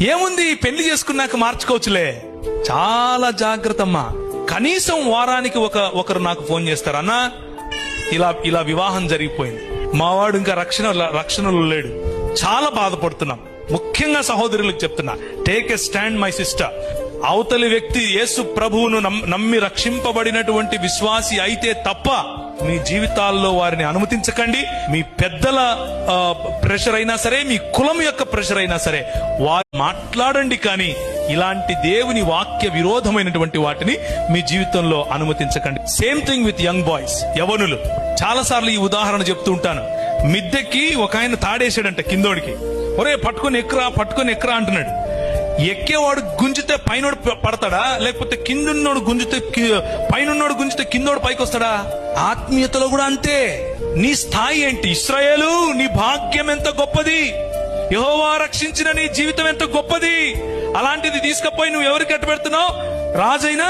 ఏముంది, పెళ్లి చేసుకున్నాక మార్చుకోవచ్చులే. చాలా జాగ్రత్త అమ్మా. కనీసం వారానికి ఒకరు నాకు ఫోన్ చేస్తారు, అన్నా ఇలా వివాహం జరిగిపోయింది, మావాడు ఇంకా రక్షణలో లేడు, చాలా బాధపడుతున్నాం. ముఖ్యంగా సహోదరులకు చెప్తున్నా, take a stand my sister. అవతలి వ్యక్తి యేసు ప్రభువును నమ్మి రక్షింపబడినటువంటి విశ్వాసి అయితే తప్ప మీ జీవితాల్లో వారిని అనుమతించకండి. మీ పెద్దల ప్రెషర్ అయినా సరే, మీ కులం యొక్క ప్రెషర్ అయినా సరే, వారు మాట్లాడండి, కానీ ఇలాంటి దేవుని వాక్య విరోధమైనటువంటి వాటిని మీ జీవితంలో అనుమతించకండి. Same thing with young boys, యవనులు. చాలా సార్లు ఈ ఉదాహరణ చెప్తూ ఉంటాను. మిద్దెకి ఒక ఆయన తాడేసాడంట కిందోడికి. ఒరే పట్టుకొని ఎక్కరా అంటున్నాడు. ఎక్కేవాడు గుంజితే పైనోడు పడతాడా, లేకపోతే కిందున్నోడు పైనున్నోడు గుంజితే కిందోడు పైకి వస్తాడా? ఆత్మీయతలో కూడా అంతే. నీ స్థాయి ఏంటి? ఇశ్రాయేలు, నీ భాగ్యం ఎంత గొప్పది, యెహోవా రక్షించిన నీ జీవితం ఎంత గొప్పది. అలాంటిది తీసుకుపోయి నువ్వు ఎవరికి అట్టు పెడుతున్నావు? రాజైనా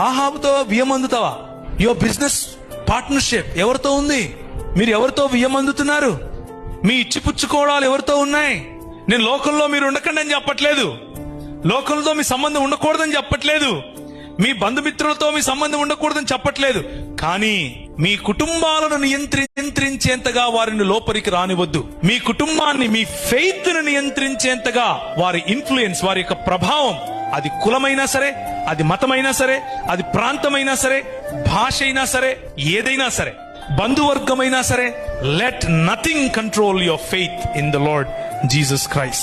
ఆహాబుతో బియ్యం అందుతావా? యువర్ బిజినెస్ పార్ట్నర్షిప్ ఎవరితో ఉంది? మీరు ఎవరితో బియ్యం అందుతున్నారు? మీ ఇచ్చిపుచ్చుకోవడాలు ఎవరితో ఉన్నాయి? నేను లోకంలో మీరు ఉండకండి అని చెప్పట్లేదు, లోకంలో మీ సంబంధం ఉండకూడదని చెప్పట్లేదు, మీ బంధుమిత్రులతో మీ సంబంధం ఉండకూడదని చెప్పట్లేదు. కానీ మీ కుటుంబాలను నియంత్రించేంతగా వారిని లోపలికి రానివద్దు. మీ కుటుంబాన్ని, మీ ఫెయిత్ ను నియంత్రించేంతగా వారి ఇన్ఫ్లుయెన్స్, వారి యొక్క ప్రభావం, అది కులమైనా సరే, అది మతమైనా సరే, అది ప్రాంతమైనా సరే, భాష అయినా సరే, ఏదైనా సరే, బంధువర్గమైనా సరే, let nothing control your faith in the lord Jesus Christ.